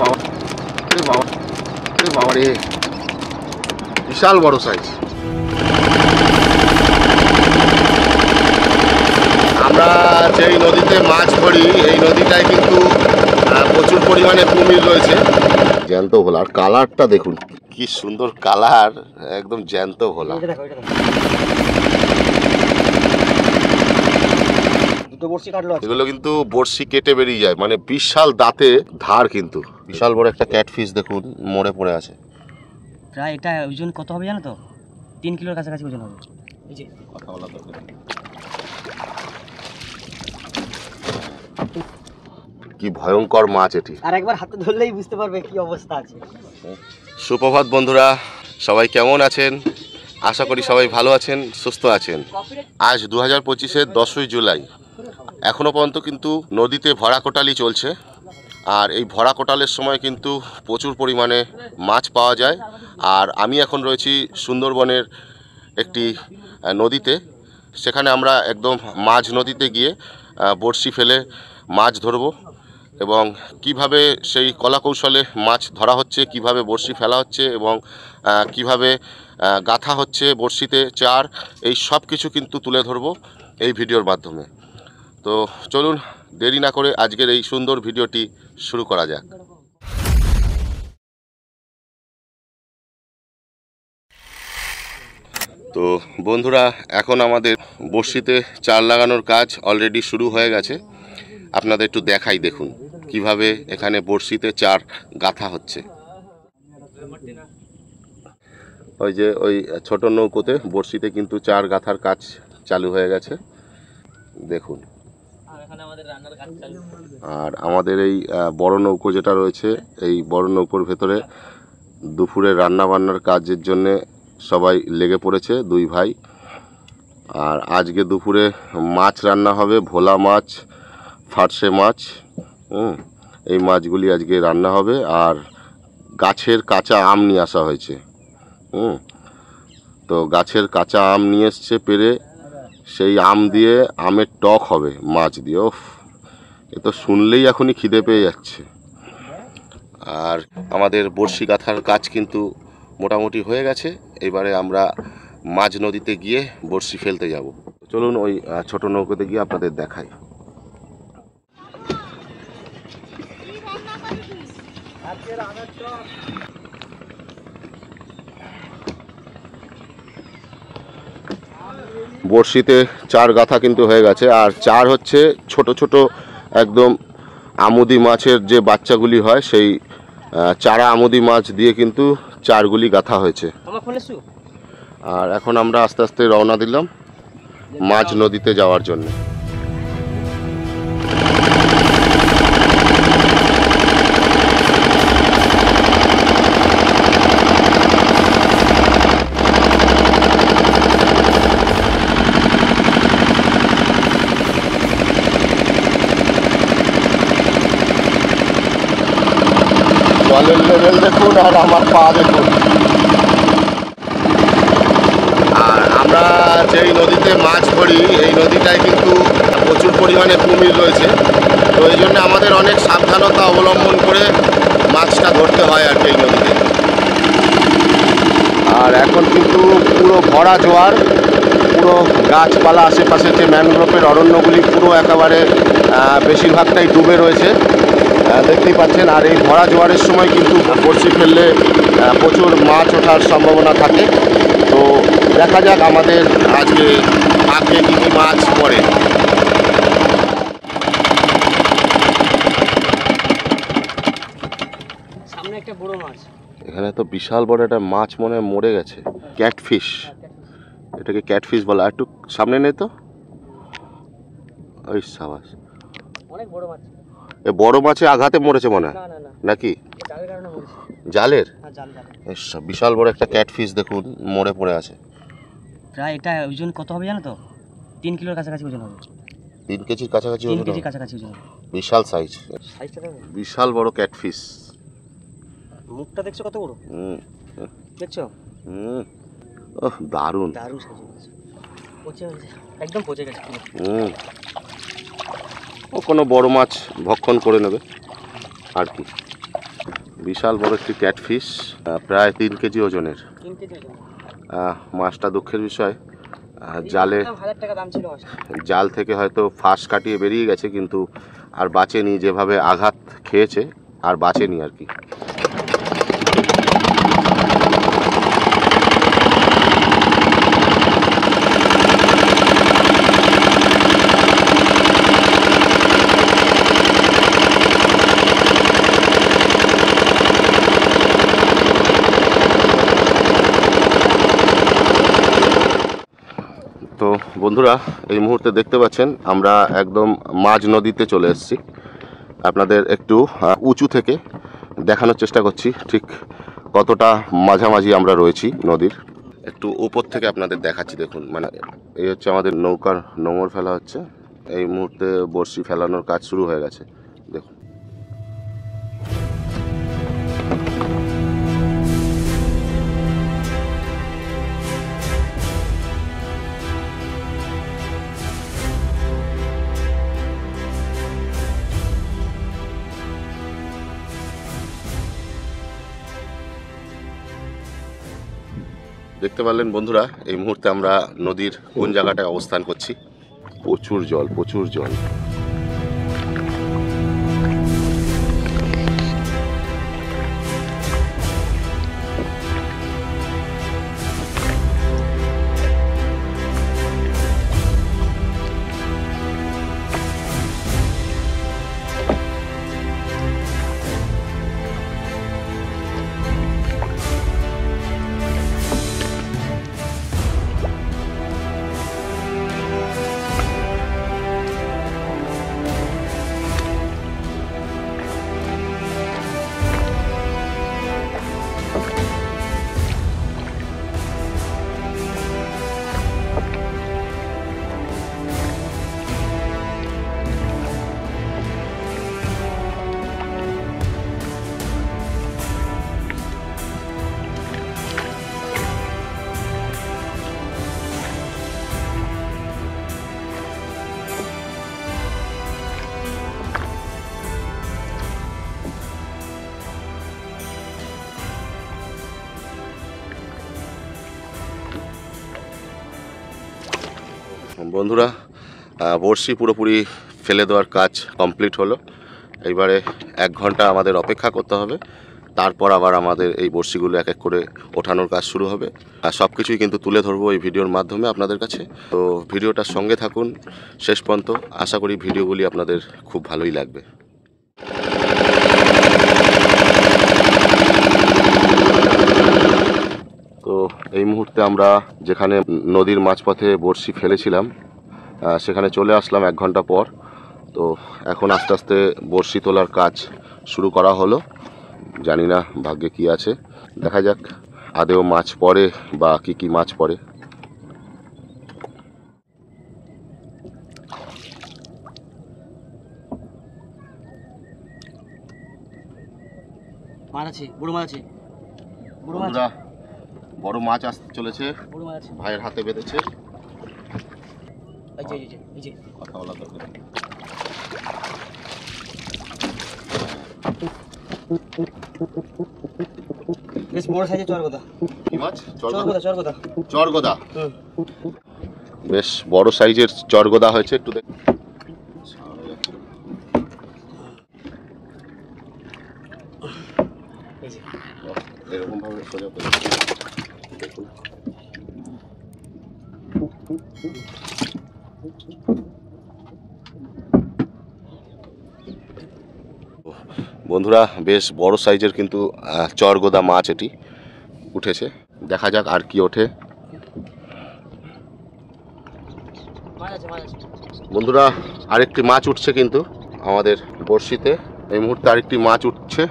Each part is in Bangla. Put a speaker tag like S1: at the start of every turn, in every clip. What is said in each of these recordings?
S1: বাবা, আরে বাবা, আরে বাবা রে, বিশাল বড় সাইজ। আমরা যেই নদীতে মাছ ধরি এই নদীটায় কিন্তু প্রচুর পরিমাণে কুমির রয়েছে। জ্যান্ত ভোলা, আর কালারটা দেখুন কি সুন্দর কালার, একদম জ্যান্ত ভোলা। এগুলো কিন্তু বড়শি কেটে বেরিয়ে যায়, মানে বিশাল দাঁতে ধার, কিন্তু বিশাল বড় একটা ক্যাটফিশ দেখুন মরে পড়ে আছে।
S2: প্রায় এটা ওজন কত হবে জানো তো? 3 কিলোর কাছাকাছি ওজন হবে। এই যে
S1: কথা বলা দরকার, কি ভয়ঙ্কর মাছ এটি।
S2: আর একবার হাতে ধরলেই বুঝতে পারবে কি অবস্থা আছে।
S1: সুপ্রভাত বন্ধুরা, সবাই কেমন আছেন? আশা করি সবাই ভালো আছেন, সুস্থ আছেন। আজ 2025-এর 10ই জুলাই। এখনো পর্যন্ত কিন্তু নদীতে ভরা কোটালি চলছে, আর এই ভরা কোটালের সময় কিন্তু প্রচুর পরিমাণে মাছ পাওয়া যায়। আর আমি এখন রয়েছি সুন্দরবনের একটি নদীতে। সেখানে আমরা একদম মাঝ নদীতে গিয়ে বড়শি ফেলে মাছ ধরব, এবং কিভাবে সেই কলাকৌশলে মাছ ধরা হচ্ছে, কিভাবে বড়শি ফেলা হচ্ছে, এবং কিভাবে গাঁথা হচ্ছে বড়শিতে চার, এই সব কিছু কিন্তু তুলে ধরব এই ভিডিওর মাধ্যমে। তো চলুন দেরি না করে আজকের এই সুন্দর ভিডিওটি শুরু করা যাক। তো বন্ধুরা, এখন আমাদের বড়শিতে চার লাগানোর কাজ অলরেডি শুরু হয়ে গেছে। আপনাদের একটু দেখাই, দেখুন কিভাবে এখানে বড়শিতে চার গাঁথা হচ্ছে। ওই যে ওই ছোট নৌকোতে বড়শিতে কিন্তু চার গাঁথার কাজ চালু হয়ে গেছে, দেখুন। আর আমাদের এই বড় নৌকো যেটা রয়েছে, এই বড় নৌকোর ভেতরে দুপুরে রান্না বান্নার কাজের জন্যে সবাই লেগে পড়েছে, দুই ভাই। আর আজকে দুপুরে মাছ রান্না হবে, ভোলা মাছ, ফাটসে মাছ। এই মাছগুলি আজকে রান্না হবে। আর গাছের কাঁচা আম নিয়ে আসা হয়েছে। তো গাছের কাঁচা আম নিয়ে এসছে পেরে, সেই আম দিয়ে আমের টক হবে মাছ দিয়ে। ওফ, এ তো শুনলেই এখনই খিদে পেয়ে যাচ্ছে। আর আমাদের বড়শি গাঁথার কাজ কিন্তু মোটামুটি হয়ে গেছে। এবারে আমরা মাঝ নদীতে গিয়ে বড়শি ফেলতে যাব। চলুন ওই ছোট নৌকোতে গিয়ে আপনাদের দেখাই। বড়শিতে চার গাঁথা কিন্তু হয়ে গেছে। আর চার হচ্ছে ছোট ছোট একদম আমুদি মাছের যে বাচ্চাগুলি হয়, সেই চারা আমুদি মাছ দিয়ে কিন্তু চারগুলি গাঁথা হয়েছে। আর এখন আমরা আস্তে আস্তে রওনা দিলাম মাঝ নদীতে যাওয়ার জন্য। জলের লেভেল দেখুন, আর আমার পা দেখুন। আর আমরা যেই নদীতে মাছ ধরি এই নদীটায় কিন্তু প্রচুর পরিমাণে কুমির রয়েছে। তো এই জন্য আমাদের অনেক সাবধানতা অবলম্বন করে মাছটা ধরতে হয় আর কি এই নদীতে। আর এখন কিন্তু পুরো ভরা জোয়ার, পুরো গাছপালা, আশেপাশে যে ম্যানগ্রোভের অরণ্যগুলি পুরো একেবারে বেশিরভাগটাই ডুবে রয়েছে, দেখতেই পাচ্ছেন। আর এই ভরা জোয়ারের সময় কিন্তু বড়শি ফেললে প্রচুর মাছ ওঠার সম্ভাবনা থাকে। তো দেখা যাক আমাদের আজকে ভাগ্যে কী কী মাছ পড়ে।
S2: সামনে একটা বড় মাছ,
S1: এখানে তো বিশাল বড় একটা মাছ মনে মরে গেছে, ক্যাটফিশ। এটাকে ক্যাটফিশ বলে। আর একটু সামনে নেই তো, ওই সাবাস,
S2: অনেক বড় মাছ।
S1: এ বড় মাছে আঘাতে মরেছে মনে হয় নাকি? জালের? বিশাল বড় একটা ক্যাটফিশ দেখুন মরে পড়ে আছে।
S2: প্রায় এটা ওজন কত হবে জানো তো? 3 কিলোর কাছাকাছি ওজন হবে।
S1: 3 কেজির কাছাকাছি ওজন?
S2: 3 কেজির কাছাকাছি ওজন।
S1: বিশাল সাইজ, বিশাল বড় ক্যাটফিশ।
S2: মুখটা দেখছো কত বড়? দেখছো?
S1: ওহ, দারুণ
S2: দারুণ সাইজ। পচে গেছে, একদম পচে গেছে।
S1: ও কোনো বড় মাছ ভক্ষণ করে নেবে আর কি। বিশাল বড় একটি ক্যাটফিশ, প্রায় 3 কেজি ওজনের।
S2: 3 কেজি ওজন।
S1: মাছটা দুঃখের বিষয়, জালে
S2: 1000 টাকা দাম ছিল মাছটা।
S1: জাল থেকে হয়তো ফাঁস কাটিয়ে বেরিয়ে গেছে, কিন্তু আর বাঁচেনি। যেভাবে আঘাত খেয়েছে আর বাঁচেনি আর কি। তো বন্ধুরা, এই মুহূর্তে দেখতে পাচ্ছেন আমরা একদম মাঝ নদীতে চলে এসেছি। আপনাদের একটু উঁচু থেকে দেখানোর চেষ্টা করছি ঠিক কতটা মাঝামাঝি আমরা রয়েছি নদীর। একটু উপর থেকে আপনাদের দেখাচ্ছি, দেখুন। মানে এই হচ্ছে আমাদের নৌকার নোঙর ফেলা হচ্ছে। এই মুহূর্তে বড়শি ফেলানোর কাজ শুরু হয়ে গেছে, দেখুন। দেখতে পারলেন বন্ধুরা, এই মুহূর্তে আমরা নদীর কোন জায়গাটায় অবস্থান করছি। প্রচুর জল, প্রচুর জল। বন্ধুরা, বড়শি পুরোপুরি ফেলে দেওয়ার কাজ কমপ্লিট হলো। এইবারে 1 ঘন্টা আমাদের অপেক্ষা করতে হবে, তারপর আবার আমাদের এই বড়শিগুলো এক এক করে ওঠানোর কাজ শুরু হবে। আর সব কিছুই কিন্তু তুলে ধরবো এই ভিডিওর মাধ্যমে আপনাদের কাছে। তো ভিডিওটার সঙ্গে থাকুন শেষ পর্যন্ত। আশা করি ভিডিওগুলি আপনাদের খুব ভালোই লাগবে। তো এই মুহূর্তে আমরা যেখানে নদীর মাঝপথে বড়শি ফেলেছিলাম সেখানে চলে আসলাম 1 ঘন্টা পর। তো এখন আস্তে আস্তে বড়শি তোলার কাজ শুরু করা হলো। জানি না ভাগ্যে কি আছে, দেখা যাক আদেও মাছ পড়ে বা কি মাছ পড়ে।
S2: মাছ আছে, বড় মাছ আছে। বড় মাছ,
S1: বন্ধুরা, বড় মাছ আসতে চলেছে,
S2: বড় মাছ আছে।
S1: ভাইয়ের হাতে বেঁধেছে।
S2: এই যে এই যে এই যে
S1: কথা বলা দরকার।
S2: বেশ বড় সাইজের চরগদা।
S1: কি মাছ?
S2: চরগদা, চরগদা।
S1: চরগদা।
S2: হুম।
S1: বেশ বড় সাইজের চরগদা হয়েছে, একটু দেখ।
S2: এই যে
S1: এরকম ভাবে সোজা করে দেখুন। বন্ধুরা, বেশ বড় সাইজের কিন্তু চরগোদা মাছ এটি উঠেছে। দেখা যাক আর কি ওঠে।
S2: মাছ আছে, মাছ আছে।
S1: বন্ধুরা, আরেকটি মাছ উঠছে কিন্তু আমাদের বড়শিতে। এই মুহূর্তে আরেকটি মাছ উঠছে।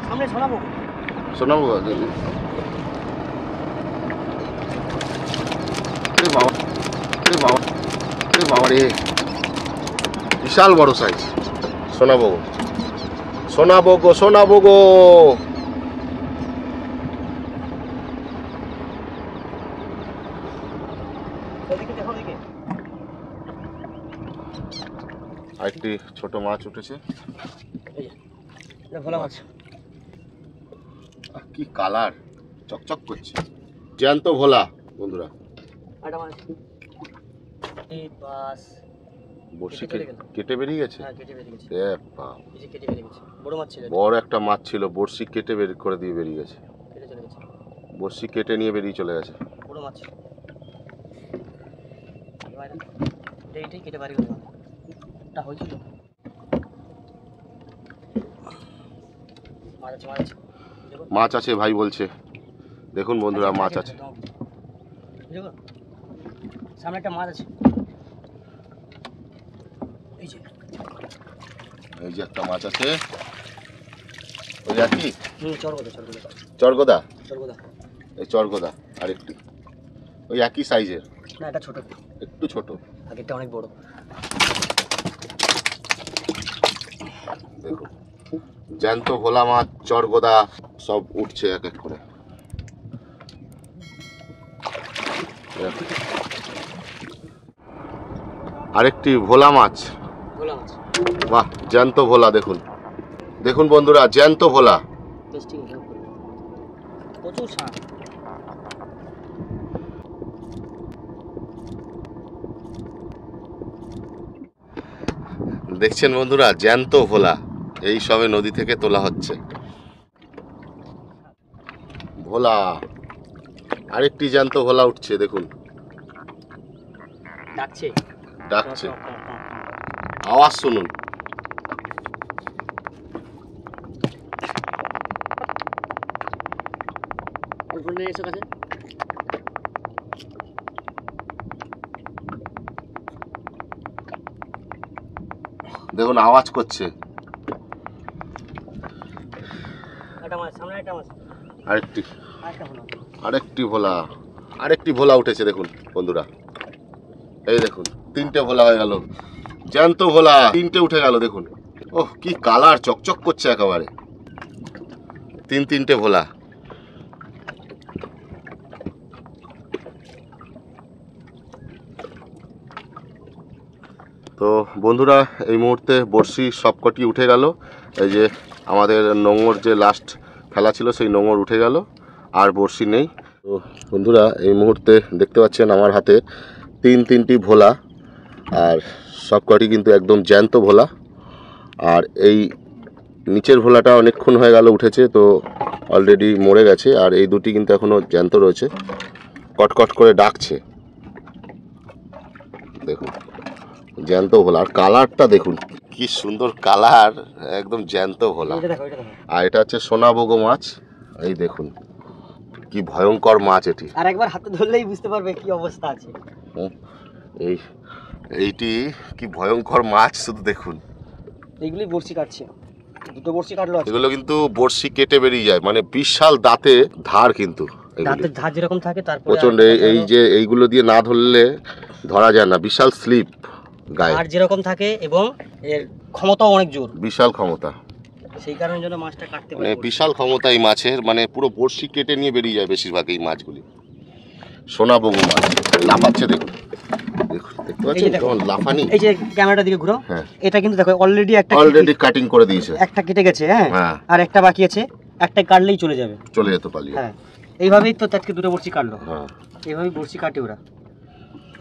S2: সামনে শোনাবো।
S1: শোনাবো। বাবা, বাবা, বাবা রে, বিশাল বড় সাইজ। শোনাবো, শোনাবো গো, শোনাবো গো। আরেকটি আরেকটি ছোট মাছ উঠেছে।
S2: এই যে এটা ভোলা মাছ।
S1: কি কালার, চকচক করছে, জ্যান্ত ভোলা বন্ধুরা।
S2: আটা মাছ এই বাস
S1: বড়শি কেটে বেরিয়ে গেছে।
S2: হ্যাঁ কেটে বেরিয়ে গেছে।
S1: এ বাপ,
S2: এই যে কেটে বেরিয়ে গেছে, বড় মাছ ছিল,
S1: বড় একটা মাছ ছিল, বড়শি কেটে বের করে দিয়ে বেরিয়ে গেছে।
S2: কেটে চলে গেছে,
S1: বড়শি কেটে নিয়ে বেরিয়ে চলে গেছে।
S2: বড় মাছ ছিল। এইটাই কেটে বাড়ি গেল, এটা হয়েছিল। মাছ আছে, মাছ আছে, দেখো
S1: মাছ আছে ভাই বলছে। দেখুন বন্ধুরা, মাছ আছে।
S2: দেখো সামনে একটা মাছ আছে, এই যে
S1: এই যে একটা মাছ আছে। ওই আর কি
S2: চরগোদা, চরগোদা,
S1: চরগোদা,
S2: চরগোদা,
S1: এই চরগোদা আরেকটি ওই একই সাইজের,
S2: না এটা ছোট,
S1: একটু ছোট,
S2: আগেরটা অনেক বড়।
S1: দেখুন জ্যান্ত ভোলা মাছ, চরগোদা সব উঠছে এক এক করে। আরেকটি ভোলা মাছ,
S2: ভোলা মাছ,
S1: বাহ জ্যান্ত ভোলা। দেখুন দেখুন বন্ধুরা, জ্যান্ত ভোলা।
S2: টেস্টি প্রচুর স্বাদ।
S1: দেখছেন বন্ধুরা, জ্যান্ত ভোলা এই সবে নদী থেকে তোলা হচ্ছে। ভোলা, আরেকটি জ্যান্ত ভোলা উঠছে। দেখুন
S2: ডাকছে,
S1: ডাকছে, আওয়াজ শুনুন।
S2: এসে কাছে
S1: দেখুন আওয়াজ করছে।
S2: একটা মাছ, সামনে একটা মাছ,
S1: আরেকটি
S2: আরেকটা ভোলা,
S1: আরেকটি ভোলা, আরেকটি ভোলা উঠেছে। দেখুন বন্ধুরা, এই দেখুন তিনটে ভোলা হয়ে গেল, জ্যান্ত ভোলা তিনটে উঠে গেল। দেখুন ওহ কি কালার, চকচক করছে একেবারে, তিনটে ভোলা। তো বন্ধুরা, এই মুহূর্তে বড়শি সবকটি উঠে গেল। এই যে আমাদের নোঙর যে লাস্ট ফেলা ছিল, সেই নোঙর উঠে গেল, আর বড়শি নেই। তো বন্ধুরা, এই মুহূর্তে দেখতে পাচ্ছেন আমার হাতে তিনটি ভোলা, আর সবকটি কিন্তু একদম জ্যান্ত ভোলা। আর এই নিচের ভোলাটা অনেকক্ষণ হয়ে গেল উঠেছে, তো অলরেডি মরে গেছে। আর এই দুটি কিন্তু এখনও জ্যান্ত রয়েছে, কটকট করে ডাকছে। দেখুন জ্যান্ত ভোলা, আর কালারটা দেখুন কি সুন্দর কালার, একদম জ্যান্ত ভোলা।
S2: এটা দেখো, এটা দেখো,
S1: আর এটা হচ্ছে সোনাবগো মাছ। এই দেখুন কি ভয়ঙ্কর মাছ এটি।
S2: আর একবার হাতে ধরলেই বুঝতে পারবে কি অবস্থা আছে।
S1: এইটি কি ভয়ঙ্কর মাছ, শুধু দেখুন।
S2: এইগুলি বড়শি কাটছে, দুটো বড়শি কাটলো আছে।
S1: এগুলো কিন্তু বড়শি কেটে বেরিয়ে যায়, মানে বিশাল দাঁতে ধার কিন্তু,
S2: দাঁতের ধার যেরকম থাকে তারপরে
S1: প্রচন্ড। এই যে এইগুলো দিয়ে না ধরলে ধরা যায় না, বিশাল স্লিপ গায়ে,
S2: আর যেরকম থাকে এবং এর ক্ষমতাও অনেক জোর,
S1: বিশাল ক্ষমতা।
S2: সেই কারণের জন্য মাছটা কাটতে
S1: মানে
S2: পারে।
S1: বিশাল ক্ষমতা এই মাছের, মানে পুরো বড়শি কেটে নিয়ে বেরিয়ে যায় বেশিরভাগ এই মাছগুলি। সোনাবগো মাছ লাফাচ্ছে, দেখুন দেখুন, দেখতে পাচ্ছেন কেমন লাফানি।
S2: এই যে ক্যামেরাটার দিকে ঘুরো,
S1: হ্যাঁ
S2: এটা কিন্তু দেখো অলরেডি
S1: কাটিং করে দিয়েছে,
S2: একটা কেটে গেছে, হ্যাঁ,
S1: হ্যাঁ,
S2: আর একটা বাকি আছে, একটা কাটলেই চলে যাবে,
S1: চলে যেতে পারলি।
S2: হ্যাঁ এইভাবেই তো আজকে দুটো বড়শি কাটলো,
S1: হ্যাঁ
S2: এইভাবেই বড়শি কাটে ওরা।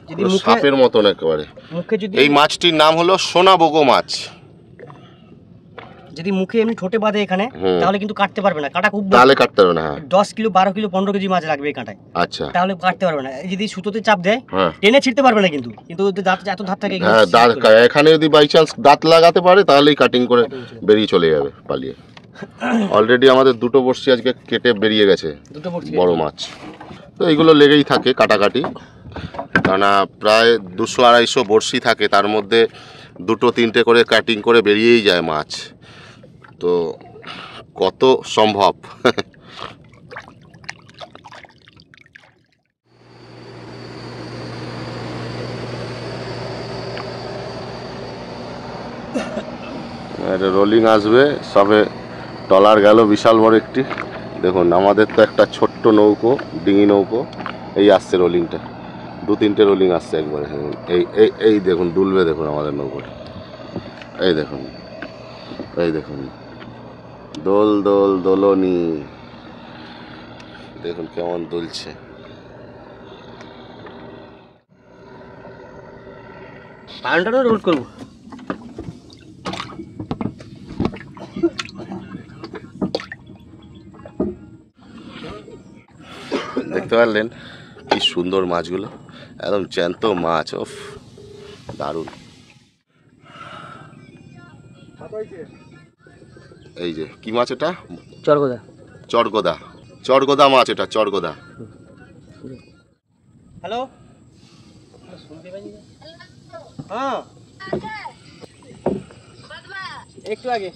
S2: যদি
S1: পুরো
S2: মুখে
S1: সাপের মতন একেবারে।
S2: মুখে যদি
S1: এই মাছটির নাম হলো সোনাবগো মাছ।
S2: যদি মুখে এমনি ঠোঁটে বাঁধে এখানে,
S1: হুম।
S2: তাহলে কিন্তু কাটতে পারবে না, কাটা খুব
S1: তাহলে কাটতে পারবে না। হ্যাঁ
S2: 10 কিলো 12 কিলো 15 কেজি মাছ লাগবে এই কাঁটায়,
S1: আচ্ছা,
S2: তাহলে কাটতে পারবে না। এই যদি সুতোতে চাপ দেয়
S1: হ্যাঁ
S2: টেনে ছিঁড়তে পারবে না, কিন্তু কিন্তু ওদের দাঁত এত ধার থাকে,
S1: হ্যাঁ দাঁত, এখানে যদি বাই চান্স দাঁত লাগাতে পারে তাহলেই কাটিং করে বেরিয়ে চলে যাবে পালিয়ে। অলরেডি আমাদের দুটো বড়শি আজকে কেটে বেরিয়ে গেছে,
S2: দুটো বড়শি
S1: বড় মাছ। তো এইগুলো লেগেই থাকে কাটাকাটি, কেননা প্রায় 200-250 বড়শি থাকে, তার মধ্যে 2-3টে করে কাটিং করে বেরিয়েই যায় মাছ। তো কত সম্ভব। রোলিং আসবে, সবে ট্রলার গেল বিশাল বড় একটি। দেখুন আমাদের তো একটা ছোট্ট নৌকো, ডিঙি নৌকো, এই আসছে রোলিংটা, 2-3টে রোলিং আসছে একবারে। এই এই এই দেখুন দুলবে, দেখুন আমাদের নৌকোটা এই দেখুন, এই দেখুন, দোল দোল দোলনি, দেখুন কেমন দুলছে।
S2: পালনটা রোল করবো।
S1: দেখতে পারলেন কি সুন্দর মাছগুলো, একদম জ্যান্ত মাছ। ওফ, দারুণ। এই যে কি মাছ এটা?
S2: চরগোদা।
S1: চরগোদা, চরগোদা মাছ এটা, চরগোদা।
S2: হ্যালো, হ্যাঁ একটু আগে।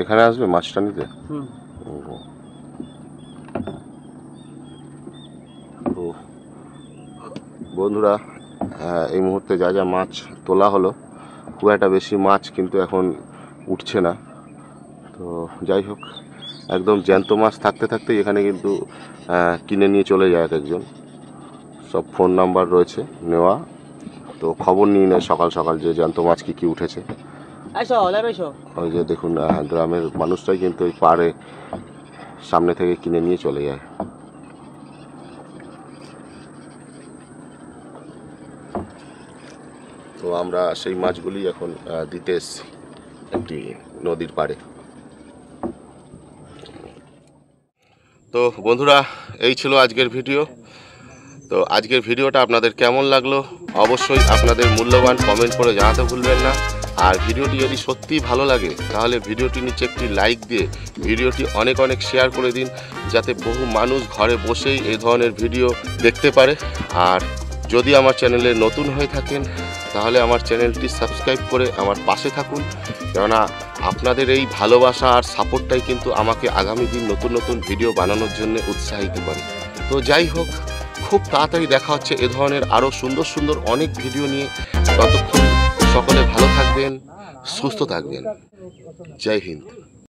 S1: এখানে আসবে মাছটা নিতে? তো বন্ধুরা, এই মুহূর্তে যা যা মাছ তোলা হলো, খুব একটা বেশি মাছ কিন্তু এখন উঠছে না। তো যাই হোক, একদম জ্যান্ত মাছ থাকতে থাকতেই এখানে কিন্তু কিনে নিয়ে চলে যায় এক একজন। সব ফোন নাম্বার রয়েছে নেওয়া, তো খবর নিয়ে নেয় সকাল সকাল যে জ্যান্ত মাছ কী কী উঠেছে। ওই যে দেখুন, গ্রামের মানুষটাই কিন্তু ওই পাড়ে সামনে থেকে কিনে নিয়ে চলে যায়। তো আমরা সেই মাছগুলি এখন দিতে এসেছি একটি নদীর পাড়ে। তো বন্ধুরা, এই ছিল আজকের ভিডিও। তো আজকের ভিডিওটা আপনাদের কেমন লাগলো অবশ্যই আপনাদের মূল্যবান কমেন্ট করে জানাতে ভুলবেন না। আর ভিডিওটি যদি সত্যিই ভালো লাগে তাহলে ভিডিওটি নিচে একটি লাইক দিয়ে ভিডিওটি অনেক অনেক শেয়ার করে দিন, যাতে বহু মানুষ ঘরে বসেই এই ধরনের ভিডিও দেখতে পারে। আর যদি আমার চ্যানেলে নতুন হয়ে থাকেন তাহলে আমার চ্যানেলটি সাবস্ক্রাইব করে আমার পাশে থাকুন, কেননা আপনাদের এই ভালোবাসা আর সাপোর্টটাই কিন্তু আমাকে আগামী দিন নতুন নতুন ভিডিও বানানোর জন্য উৎসাহিত করে। তো যাই হোক, খুব তাড়াতাড়ি দেখা হচ্ছে এ ধরনের আরও সুন্দর সুন্দর অনেক ভিডিও নিয়ে। ততক্ষণ সকলে ভালো থাকবেন, সুস্থ থাকবেন। জয় হিন্দ।